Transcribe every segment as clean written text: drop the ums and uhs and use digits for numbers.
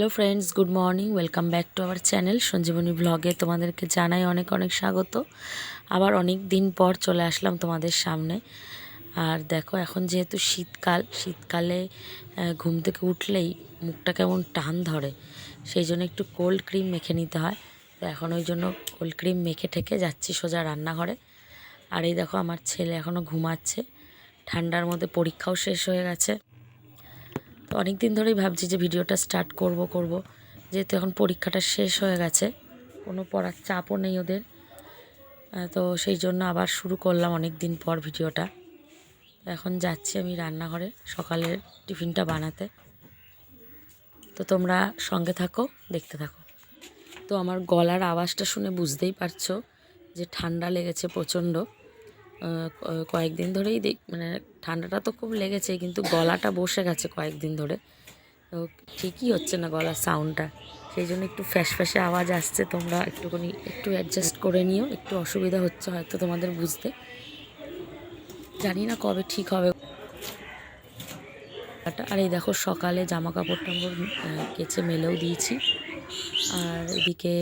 Hello friends, good morning. Welcome back to our channel Sanjeevani ব্লগে। তোমাদেরকে জানাই অনেক অনেক স্বাগত। আবার অনেক দিন পর চলে আসলাম তোমাদের সামনে। আর দেখো, এখন যেহেতু শীতকালে ঘুম থেকে উঠলেই মুখটা কেমন টান ধরে, সেই জন্য একটু কোল্ড ক্রিম মেখে নিতে হয়। তো এখন ওই জন্য কোল্ড ক্রিম মেখে ঠেকে যাচ্ছি সোজা রান্নাঘরে। আর এই দেখো, আমার ছেলে এখনও ঘুমাচ্ছে। ঠান্ডার মধ্যে পরীক্ষাও শেষ হয়ে গেছে। তো অনেক দিন ধরেই ভাবছি যে ভিডিওটা স্টার্ট করব, যেহেতু এখন পরীক্ষাটা শেষ হয়ে গেছে, কোনো পড়ার চাপও নেই ওদের। তো সেই জন্য আবার শুরু করলাম অনেক দিন পর ভিডিওটা। এখন যাচ্ছি আমি রান্নাঘরে সকালের টিফিনটা বানাতে। তো তোমরা সঙ্গে থাকো, দেখতে থাকো। তো আমার গলার আওয়াজটা শুনে বুঝতেই পারছো যে ঠান্ডা লেগেছে প্রচণ্ড। কয়েকদিন ধরেই মানে ঠান্ডাটা তো খুব লেগেছে, কিন্তু গলাটা বসে গেছে কয়েকদিন ধরে। তো ঠিকই হচ্ছে না গলার সাউন্ডটা, সেই জন্য একটু ফ্যাসফ্যাসে আওয়াজ আসছে। তোমরা একটু অ্যাডজাস্ট করে নিও। একটু অসুবিধা হচ্ছে হয়তো তোমাদের বুঝতে, জানি না কবে ঠিক হবে। আর এই দেখো, সকালে জামা কাপড় কেচে মেলেও দিয়েছি। আর এদিকে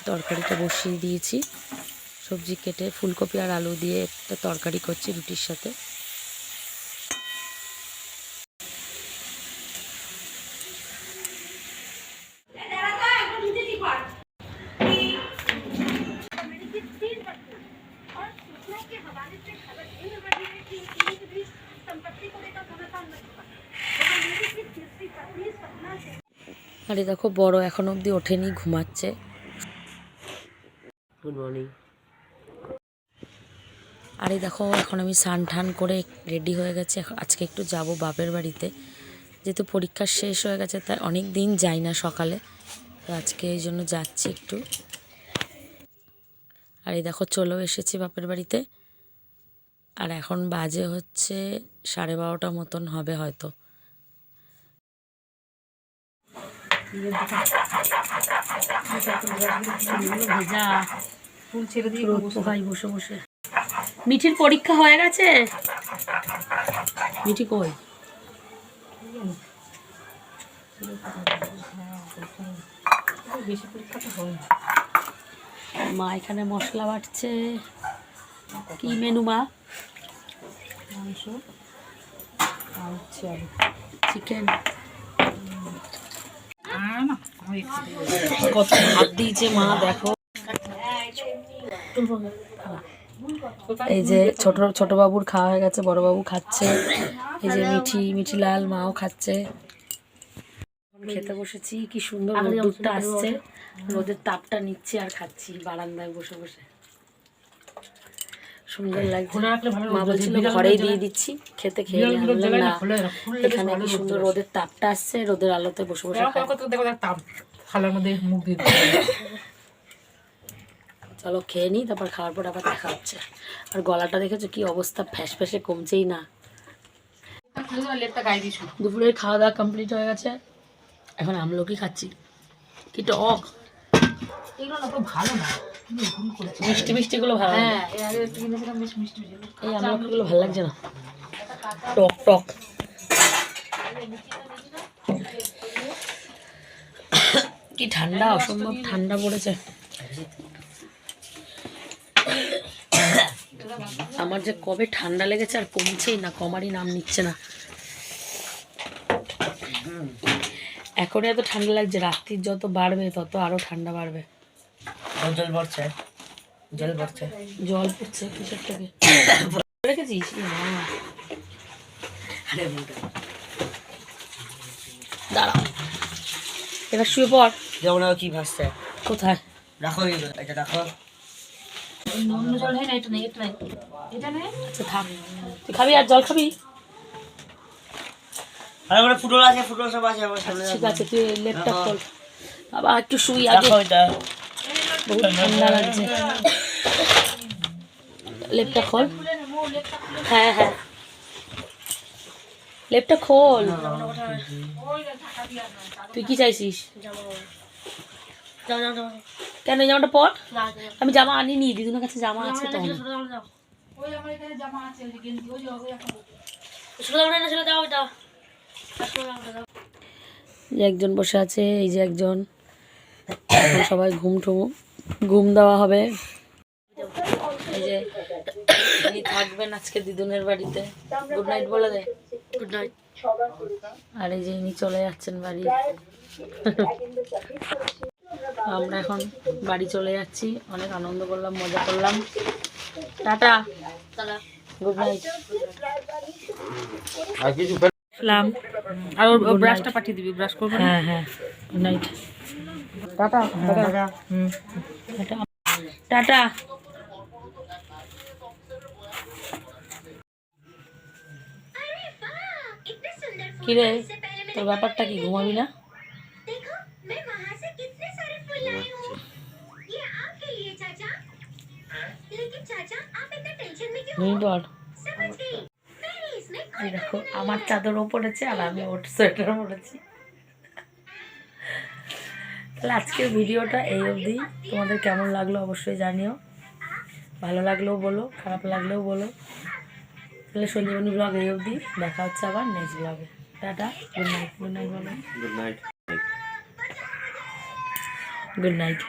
তরকারিটা বসিয়ে দিয়েছি। সবজি কেটে ফুলকপি আর আলু দিয়ে একটা তরকারি করছি রুটির সাথে। আরে দেখো, বড় এখন অবধি ওঠেনি, ঘুমাচ্ছে। Good morning. আরে দেখো, এখন আমি স্নান টান করে রেডি হয়ে গেছে। আজকে একটু যাব বাপের বাড়িতে, যেহেতু পরীক্ষা শেষ হয়ে গেছে, তাই অনেক দিন যাই না সকালে। তো আজকে এই জন্য যাচ্ছি একটু। আর এই দেখো, চলেও এসেছি বাপের বাড়িতে। আর এখন বাজে হচ্ছে 12:30 মতন হবে হয়তো। ভেজা ফুল ছেড়ে দিয়ে বসে বসে। মিঠির পরীক্ষা হয়ে গেছে। মিঠি কই? বেশি পরীক্ষা তো হয়। মা এখানে মশলা বাটছে। কি মেনু মা? মাংস আর চিকেন। কত ভাত দিয়েছে মা, দেখো। এই যে ছোট বাবুর খাওয়া হয়ে গেছে, বড় বাবু খাচ্ছে। এই যে মিঠিলাল মাও খাচ্ছে। খেতে বসেছি। কি সুন্দর রোদ্দুরটা আসছে, রোদের তাপটা নিচ্ছি আর খাচ্ছি বারান্দায় বসে বসে। সুন্দর লাগছে। মা বলছিল ঘরেই দিয়ে দিচ্ছি, খেতে খেয়ে না। এখানে কি সুন্দর রোদের তাপটা আসছে, রোদের আলোতে বসে বসে চলো খেয়ে নিই, তারপর খাওয়ার পর আবার দেখা হচ্ছে। আর গলাটা দেখেছো কি অবস্থা, ফ্যাস ফ্যাসে কমছেই না। দুপুরের খাওয়া দাওয়া কমপ্লিট হয়ে গেছে। এখন আমলকি খাচ্ছি। কি টক, ভালো না, মিষ্টি মিষ্টিগুলো ভালো। হ্যাঁ, এই আমলকিগুলো ভালো লাগছে না, টক টক। কি ঠান্ডা, অসম্ভব ঠান্ডা পড়েছে। আমার যে কবে ঠান্ডা লেগেছে আর কমছেই না, কমারই নাম নিচ্ছে না। এখন এত ঠান্ডা লাগছে, রাত্রির যত বাড়বে তত আরো ঠান্ডা বাড়বে। জল পড়ছে কিসের থেকে রেখেছিস? দাঁড়াও, এবার শুয়ে পড়। যেমন কি ভাসছে, কোথায় রাখো এটা রাখো। অন্য জল হয় না, এটা নেই, এটা নেই। আচ্ছা থাক, তুই খাবি আর জল খাবি? আরে মানে ফুটবল আছে, ফুটবল সব আছে আমার সামনে। ঠিক আছে, তুই লেপটা খোল। বাবা একটু শুই আগে, বহুত ঠান্ডা লাগছে। লেপটা খোল। হ্যাঁ হ্যাঁ, লেপটা খোল। তুই কি চাইছিস? কেন জামাটা পর? আমি জামা আনিনি, দিদুনের কাছে জামা আছে তো। যে একজন বসে আছে, এই যে একজন। এখন সবাই ঘুম দেওয়া হবে। এই যে ইনি থাকবেন আজকে দিদুনের বাড়িতে। গুড নাইট বলে দে। Good night. আর এই যে ইনি চলে যাচ্ছেন বাড়ি। আমরা এখন বাড়ি চলে যাচ্ছি। অনেক আনন্দ করলাম, মজা করলাম। Tata, good night. আর ওর ব্রাশটা পাঠিয়ে দিবি, ব্রাশ করবো। হ্যাঁ হ্যাঁ, good night. Tata tata tata tata. কি রে, তোর ব্যাপারটা কি, ঘুমাবি না? এই দেখো আমার চাদরও পড়েছে আর আমি ওর সোয়েটারও পড়েছি। তাহলে আজকের ভিডিওটা এই অবধি। তোমাদের কেমন লাগলো অবশ্যই জানিও। ভালো লাগলেও বলো, খারাপ লাগলেও বলো। তাহলে সঞ্জীবনী ব্লগ এই অবধি। দেখা হচ্ছে আবার নেক্সট ব্লগে। Tata, good night. Good night বলো। Good night. Good night.